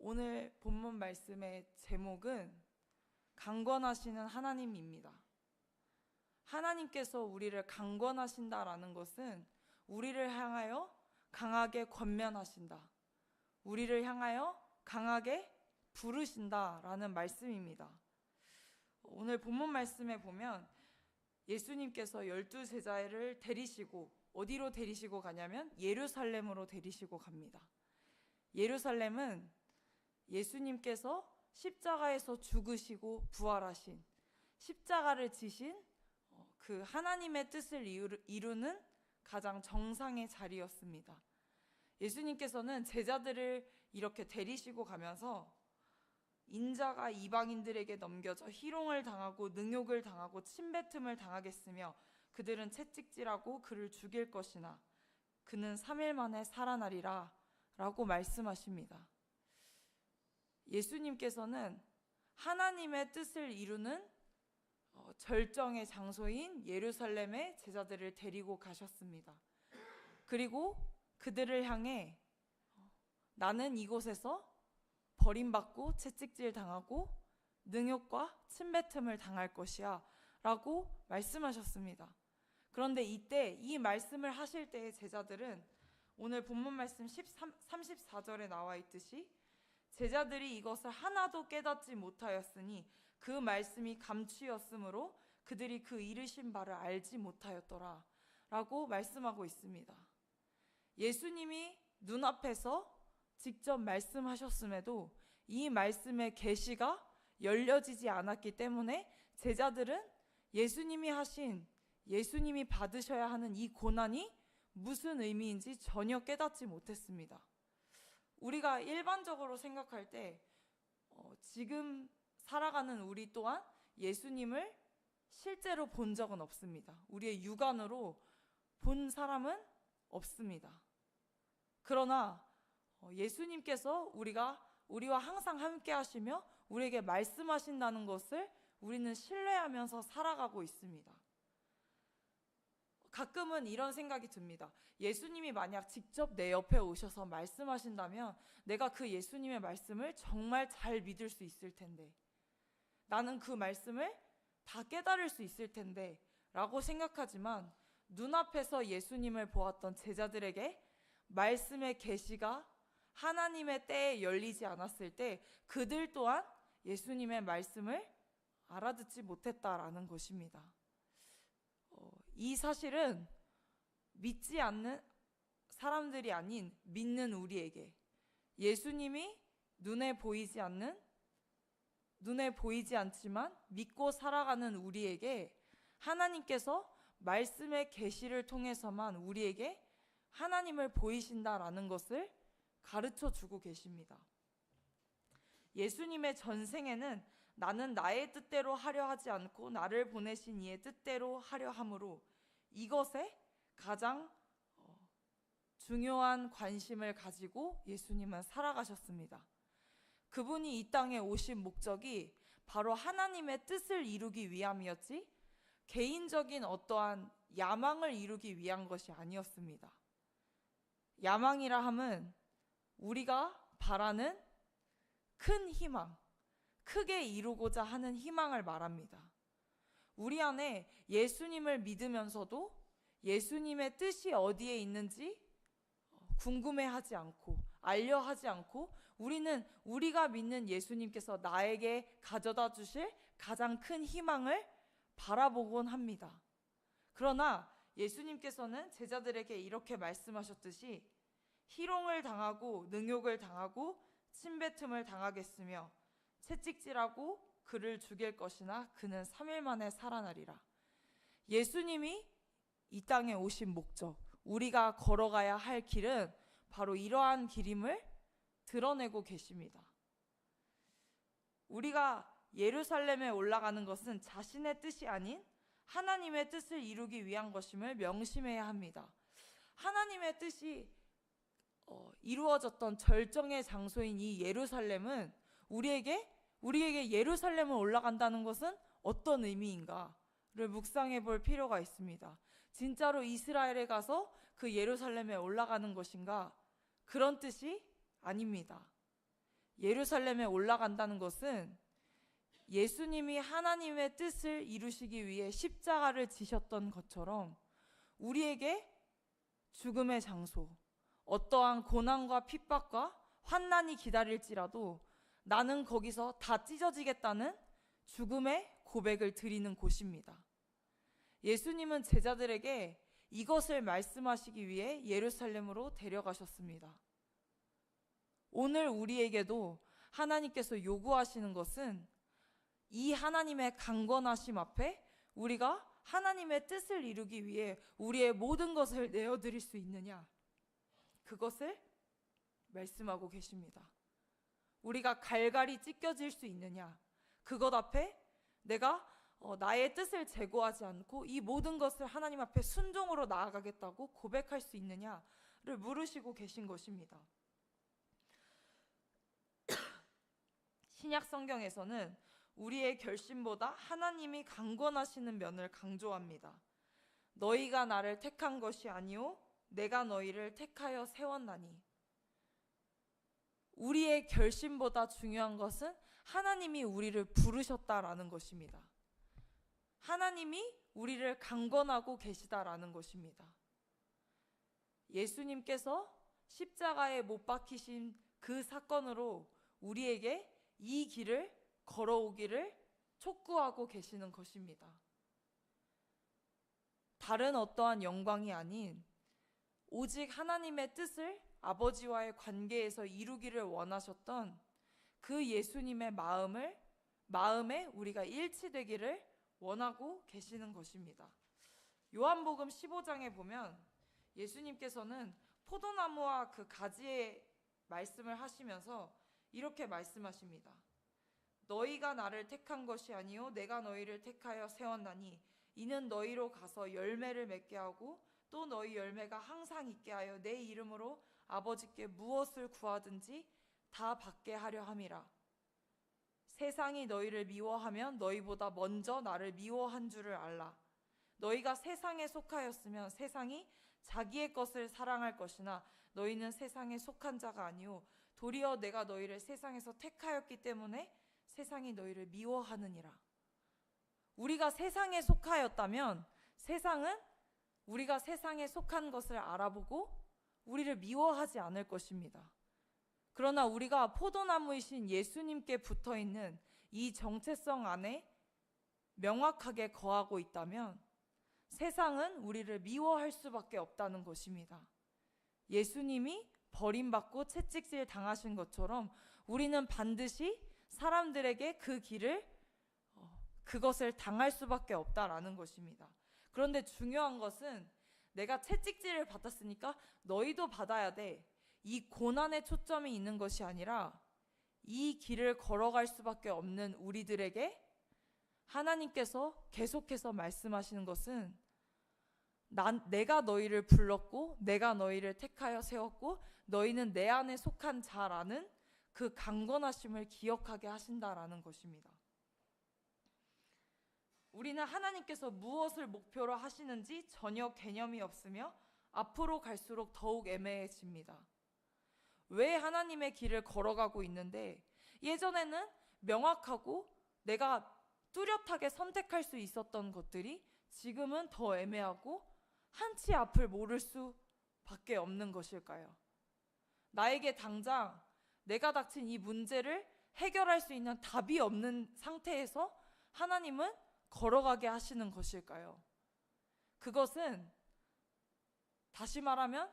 오늘 본문 말씀의 제목은 강권하시는 하나님입니다. 하나님께서 우리를 강권하신다라는 것은 우리를 향하여 강하게 권면하신다, 우리를 향하여 강하게 부르신다라는 말씀입니다. 오늘 본문 말씀에 보면 예수님께서 12제자를 데리시고 어디로 데리시고 가냐면 예루살렘으로 데리시고 갑니다. 예루살렘은 예수님께서 십자가에서 죽으시고 부활하신, 십자가를 지신 그 하나님의 뜻을 이루는 가장 정상의 자리였습니다. 예수님께서는 제자들을 이렇게 데리시고 가면서 인자가 이방인들에게 넘겨져 희롱을 당하고 능욕을 당하고 침뱉음을 당하겠으며 그들은 채찍질하고 그를 죽일 것이나 그는 3일 만에 살아나리라 라고 말씀하십니다. 예수님께서는 하나님의 뜻을 이루는 절정의 장소인 예루살렘에 제자들을 데리고 가셨습니다. 그리고 그들을 향해 나는 이곳에서 버림받고 채찍질 당하고 능욕과 침뱉음을 당할 것이야 라고 말씀하셨습니다. 그런데 이때 이 말씀을 하실 때의 제자들은 오늘 본문 말씀 34절에 나와 있듯이 제자들이 이것을 하나도 깨닫지 못하였으니 그 말씀이 감추였으므로 그들이 그 이르신 바를 알지 못하였더라 라고 말씀하고 있습니다. 예수님이 눈앞에서 직접 말씀하셨음에도 이 말씀의 계시가 열려지지 않았기 때문에 제자들은 예수님이 받으셔야 하는 이 고난이 무슨 의미인지 전혀 깨닫지 못했습니다. 우리가 일반적으로 생각할 때 지금 살아가는 우리 또한 예수님을 실제로 본 적은 없습니다. 우리의 육안으로 본 사람은 없습니다. 그러나 예수님께서 우리와 항상 함께 하시며 우리에게 말씀하신다는 것을 우리는 신뢰하면서 살아가고 있습니다. 가끔은 이런 생각이 듭니다. 예수님이 만약 직접 내 옆에 오셔서 말씀하신다면 내가 그 예수님의 말씀을 정말 잘 믿을 수 있을 텐데, 나는 그 말씀을 다 깨달을 수 있을 텐데 라고 생각하지만 눈앞에서 예수님을 보았던 제자들에게 말씀의 계시가 하나님의 때에 열리지 않았을 때 그들 또한 예수님의 말씀을 알아듣지 못했다라는 것입니다. 이 사실은 믿지 않는 사람들이 아닌 믿는 우리에게, 예수님이 눈에 보이지 않지만 믿고 살아가는 우리에게 하나님께서 말씀의 계시를 통해서만 우리에게 하나님을 보이신다라는 것을 가르쳐 주고 계십니다. 예수님의 전생에는 나는 나의 뜻대로 하려 하지 않고 나를 보내신 이의 뜻대로 하려 함으로 이것에 가장 중요한 관심을 가지고 예수님은 살아가셨습니다. 그분이 이 땅에 오신 목적이 바로 하나님의 뜻을 이루기 위함이었지 개인적인 어떠한 야망을 이루기 위한 것이 아니었습니다. 야망이라 함은 우리가 바라는 큰 희망, 크게 이루고자 하는 희망을 말합니다. 우리 안에 예수님을 믿으면서도 예수님의 뜻이 어디에 있는지 궁금해하지 않고 알려하지 않고 우리는 우리가 믿는 예수님께서 나에게 가져다 주실 가장 큰 희망을 바라보곤 합니다. 그러나 예수님께서는 제자들에게 이렇게 말씀하셨듯이 희롱을 당하고 능욕을 당하고 침뱉음을 당하겠으며 채찍질하고 그를 죽일 것이나 그는 3일 만에 살아나리라. 예수님이 이 땅에 오신 목적, 우리가 걸어가야 할 길은 바로 이러한 길임을 드러내고 계십니다. 우리가 예루살렘에 올라가는 것은 자신의 뜻이 아닌 하나님의 뜻을 이루기 위한 것임을 명심해야 합니다. 하나님의 뜻이 이루어졌던 절정의 장소인 이 예루살렘은 우리에게 예루살렘을 올라간다는 것은 어떤 의미인가를 묵상해 볼 필요가 있습니다. 진짜로 이스라엘에 가서 그 예루살렘에 올라가는 것인가? 그런 뜻이 아닙니다. 예루살렘에 올라간다는 것은 예수님이 하나님의 뜻을 이루시기 위해 십자가를 지셨던 것처럼 우리에게 죽음의 장소, 어떠한 고난과 핍박과 환난이 기다릴지라도 나는 거기서 다 찢어지겠다는 죽음의 고백을 드리는 곳입니다. 예수님은 제자들에게 이것을 말씀하시기 위해 예루살렘으로 데려가셨습니다. 오늘 우리에게도 하나님께서 요구하시는 것은 이 하나님의 강건하심 앞에 우리가 하나님의 뜻을 이루기 위해 우리의 모든 것을 내어드릴 수 있느냐, 그것을 말씀하고 계십니다. 우리가 갈갈이 찢겨질 수 있느냐, 그것 앞에 내가 나의 뜻을 제고하지 않고 이 모든 것을 하나님 앞에 순종으로 나아가겠다고 고백할 수 있느냐를 물으시고 계신 것입니다. 신약 성경에서는 우리의 결심보다 하나님이 강건하시는 면을 강조합니다. 너희가 나를 택한 것이 아니오 내가 너희를 택하여 세웠나니. 우리의 결심보다 중요한 것은 하나님이 우리를 부르셨다라는 것입니다. 하나님이 우리를 강건하고 계시다라는 것입니다. 예수님께서 십자가에 못 박히신 그 사건으로 우리에게 이 길을 걸어오기를 촉구하고 계시는 것입니다. 다른 어떠한 영광이 아닌 오직 하나님의 뜻을 아버지와의 관계에서 이루기를 원하셨던 그 예수님의 마음에 우리가 일치되기를 원하고 계시는 것입니다. 요한복음 15장에 보면 예수님께서는 포도나무와 그 가지의 말씀을 하시면서 이렇게 말씀하십니다. 너희가 나를 택한 것이 아니요 내가 너희를 택하여 세웠나니 이는 너희로 가서 열매를 맺게 하고 또 너희 열매가 항상 있게 하여 내 이름으로 아버지께 무엇을 구하든지 다 받게 하려 함이라. 세상이 너희를 미워하면 너희보다 먼저 나를 미워한 줄을 알라. 너희가 세상에 속하였으면 세상이 자기의 것을 사랑할 것이나 너희는 세상에 속한 자가 아니오 도리어 내가 너희를 세상에서 택하였기 때문에 세상이 너희를 미워하느니라. 우리가 세상에 속하였다면 세상은 우리가 세상에 속한 것을 알아보고 우리를 미워하지 않을 것입니다. 그러나 우리가 포도나무이신 예수님께 붙어있는 이 정체성 안에 명확하게 거하고 있다면 세상은 우리를 미워할 수밖에 없다는 것입니다. 예수님이 버림받고 채찍질 당하신 것처럼 우리는 반드시 사람들에게 그것을 당할 수밖에 없다라는 것입니다. 그런데 중요한 것은 내가 채찍질을 받았으니까 너희도 받아야 돼. 이 고난에 초점이 있는 것이 아니라 이 길을 걸어갈 수밖에 없는 우리들에게 하나님께서 계속해서 말씀하시는 것은 내가 너희를 불렀고 내가 너희를 택하여 세웠고 너희는 내 안에 속한 자라는 그 강건하심을 기억하게 하신다라는 것입니다. 우리는 하나님께서 무엇을 목표로 하시는지 전혀 개념이 없으며 앞으로 갈수록 더욱 애매해집니다. 왜 하나님의 길을 걸어가고 있는데 예전에는 명확하고 내가 뚜렷하게 선택할 수 있었던 것들이 지금은 더 애매하고 한치 앞을 모를 수밖에 없는 것일까요? 나에게 당장 내가 닥친 이 문제를 해결할 수 있는 답이 없는 상태에서 하나님은 걸어가게 하시는 것일까요? 그것은 다시 말하면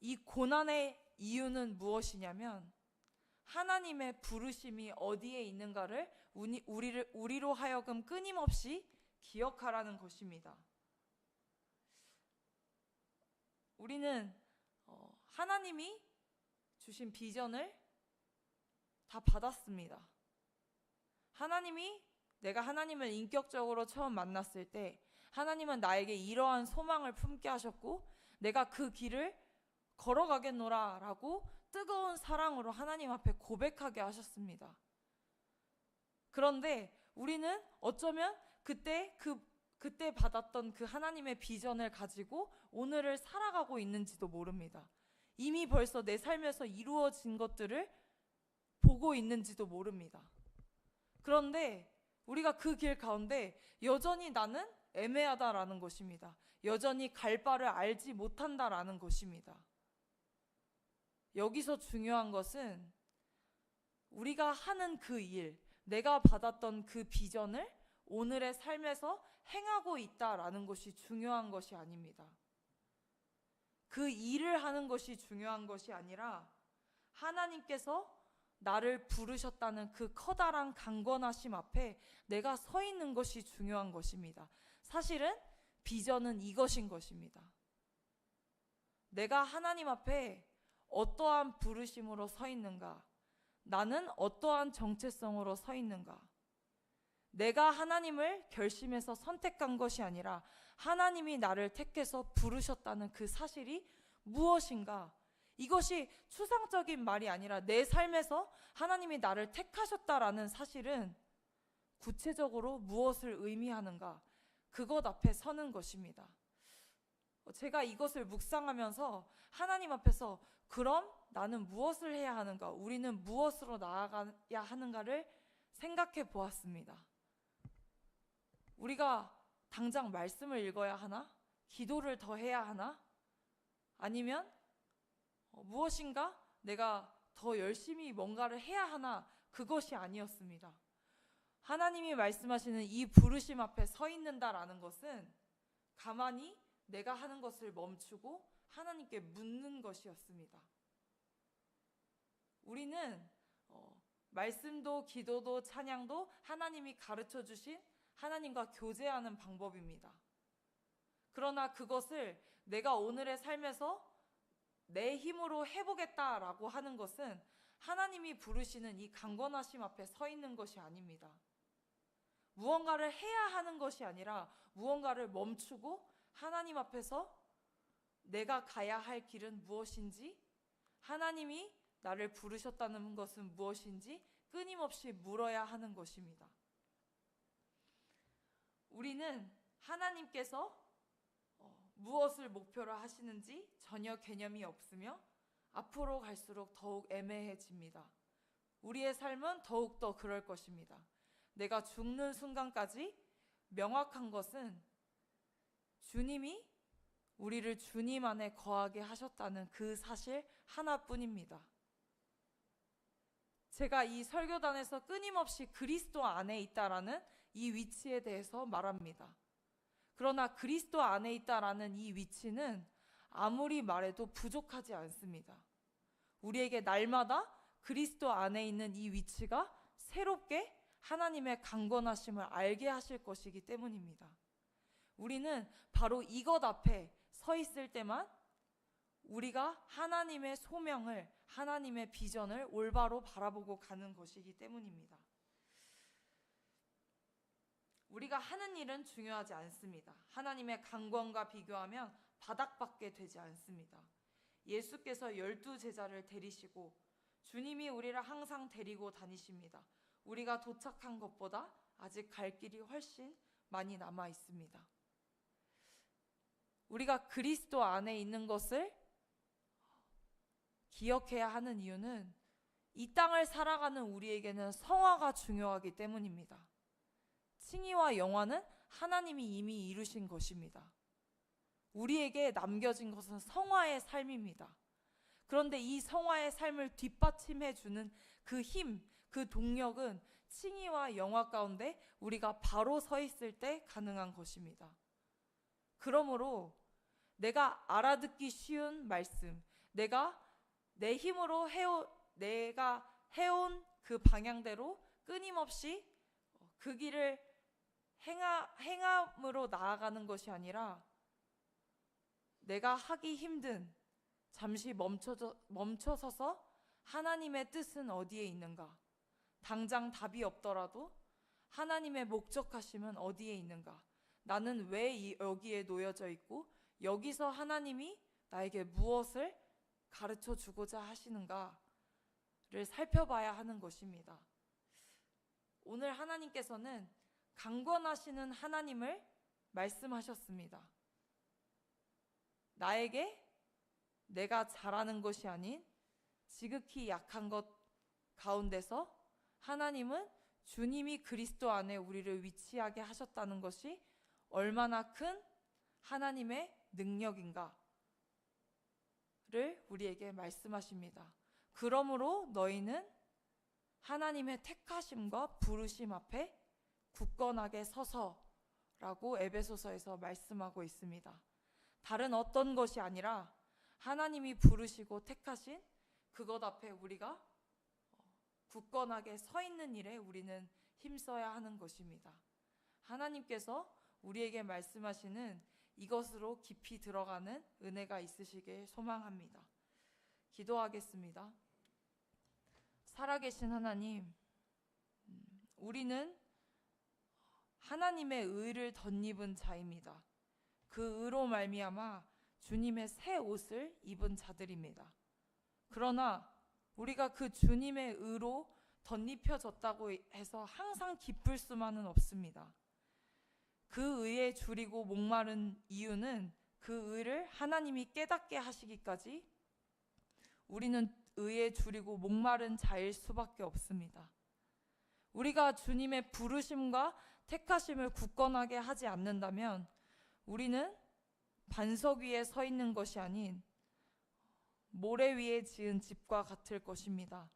이 고난의 이유는 무엇이냐면 하나님의 부르심이 어디에 있는가를 우리로 하여금 끊임없이 기억하라는 것입니다. 우리는 하나님이 주신 비전을 다 받았습니다. 내가 하나님을 인격적으로 처음 만났을 때 하나님은 나에게 이러한 소망을 품게 하셨고 내가 그 길을 걸어가겠노라 라고 뜨거운 사랑으로 하나님 앞에 고백하게 하셨습니다. 그런데 우리는 어쩌면 그때 받았던 그 하나님의 비전을 가지고 오늘을 살아가고 있는지도 모릅니다. 이미 벌써 내 삶에서 이루어진 것들을 보고 있는지도 모릅니다. 그런데 우리가 그 길 가운데 여전히 나는 애매하다라는 것입니다. 여전히 갈 바를 알지 못한다라는 것입니다. 여기서 중요한 것은 우리가 하는 그 일, 내가 받았던 그 비전을 오늘의 삶에서 행하고 있다라는 것이 중요한 것이 아닙니다. 그 일을 하는 것이 중요한 것이 아니라 하나님께서 나를 부르셨다는 그 커다란 강권하심 앞에 내가 서 있는 것이 중요한 것입니다. 사실은 비전은 이것인 것입니다. 내가 하나님 앞에 어떠한 부르심으로 서 있는가? 나는 어떠한 정체성으로 서 있는가? 내가 하나님을 결심해서 선택한 것이 아니라 하나님이 나를 택해서 부르셨다는 그 사실이 무엇인가? 이것이 추상적인 말이 아니라 내 삶에서 하나님이 나를 택하셨다라는 사실은 구체적으로 무엇을 의미하는가? 그것 앞에 서는 것입니다. 제가 이것을 묵상하면서 하나님 앞에서 그럼 나는 무엇을 해야 하는가? 우리는 무엇으로 나아가야 하는가를 생각해 보았습니다. 우리가 당장 말씀을 읽어야 하나? 기도를 더 해야 하나? 아니면 무엇인가 내가 더 열심히 뭔가를 해야 하나? 그것이 아니었습니다. 하나님이 말씀하시는 이 부르심 앞에 서 있는다라는 것은 가만히 내가 하는 것을 멈추고 하나님께 묻는 것이었습니다. 우리는 말씀도 기도도 찬양도 하나님이 가르쳐 주신 하나님과 교제하는 방법입니다. 그러나 그것을 내가 오늘의 삶에서 내 힘으로 해보겠다라고 하는 것은 하나님이 부르시는 이 강권하심 앞에 서 있는 것이 아닙니다. 무언가를 해야 하는 것이 아니라 무언가를 멈추고 하나님 앞에서 내가 가야 할 길은 무엇인지, 하나님이 나를 부르셨다는 것은 무엇인지 끊임없이 물어야 하는 것입니다. 우리는 하나님께서 무엇을 목표로 하시는지 전혀 개념이 없으며 앞으로 갈수록 더욱 애매해집니다. 우리의 삶은 더욱더 그럴 것입니다. 내가 죽는 순간까지 명확한 것은 주님이 우리를 주님 안에 거하게 하셨다는 그 사실 하나뿐입니다. 제가 이 설교단에서 끊임없이 그리스도 안에 있다라는 이 위치에 대해서 말합니다. 그러나 그리스도 안에 있다라는 이 위치는 아무리 말해도 부족하지 않습니다. 우리에게 날마다 그리스도 안에 있는 이 위치가 새롭게 하나님의 강권하심을 알게 하실 것이기 때문입니다. 우리는 바로 이것 앞에 서 있을 때만 우리가 하나님의 소명을, 하나님의 비전을 올바로 바라보고 가는 것이기 때문입니다. 우리가 하는 일은 중요하지 않습니다. 하나님의 강권과 비교하면 바닥밖에 되지 않습니다. 예수께서 12제자를 데리시고 주님이 우리를 항상 데리고 다니십니다. 우리가 도착한 것보다 아직 갈 길이 훨씬 많이 남아 있습니다. 우리가 그리스도 안에 있는 것을 기억해야 하는 이유는 이 땅을 살아가는 우리에게는 성화가 중요하기 때문입니다. 칭의와 영화는 하나님이 이미 이루신 것입니다. 우리에게 남겨진 것은 성화의 삶입니다. 그런데 이 성화의 삶을 뒷받침해 주는 그 힘, 그 동력은 칭의와 영화 가운데 우리가 바로 서 있을 때 가능한 것입니다. 그러므로 내가 알아듣기 쉬운 말씀, 내가 내 힘으로 내가 해온 그 방향대로 끊임없이 그 길을 행함으로 나아가는 것이 아니라 내가 하기 힘든 잠시 멈춰서서 하나님의 뜻은 어디에 있는가? 당장 답이 없더라도 하나님의 목적하심은 어디에 있는가? 나는 왜 여기에 놓여져 있고 여기서 하나님이 나에게 무엇을 가르쳐 주고자 하시는가를 살펴봐야 하는 것입니다. 오늘 하나님께서는 강권하시는 하나님을 말씀하셨습니다. 나에게 내가 잘하는 것이 아닌 지극히 약한 것 가운데서 하나님은 주님이 그리스도 안에 우리를 위치하게 하셨다는 것이 얼마나 큰 하나님의 능력인가를 우리에게 말씀하십니다. 그러므로 너희는 하나님의 택하심과 부르심 앞에 굳건하게 서서라고 에베소서에서 말씀하고 있습니다. 다른 어떤 것이 아니라 하나님이 부르시고 택하신 그것 앞에 우리가 굳건하게 서 있는 일에 우리는 힘써야 하는 것입니다. 하나님께서 우리에게 말씀하시는 이것으로 깊이 들어가는 은혜가 있으시길 소망합니다. 기도하겠습니다. 살아계신 하나님, 우리는 하나님의 의를 덧입은 자입니다. 그 의로 말미암아 주님의 새 옷을 입은 자들입니다. 그러나 우리가 그 주님의 의로 덧입혀졌다고 해서 항상 기쁠 수만은 없습니다. 그 의에 줄이고 목마른 이유는 그 의를 하나님이 깨닫게 하시기까지 우리는 의에 줄이고 목마른 자일 수밖에 없습니다. 우리가 주님의 부르심과 택하심을 굳건하게 하지 않는다면 우리는 반석 위에 서 있는 것이 아닌 모래 위에 지은 집과 같을 것입니다.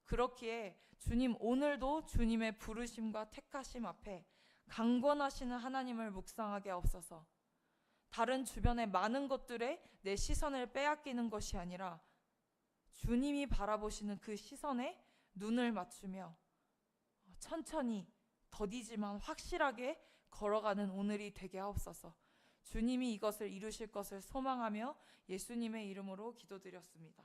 그렇기에 주님, 오늘도 주님의 부르심과 택하심 앞에 강권하시는 하나님을 묵상하게 하옵소서. 다른 주변의 많은 것들에 내 시선을 빼앗기는 것이 아니라 주님이 바라보시는 그 시선에 눈을 맞추며 천천히 더디지만 확실하게 걸어가는 오늘이 되게 하옵소서. 주님이 이것을 이루실 것을 소망하며 예수님의 이름으로 기도드렸습니다.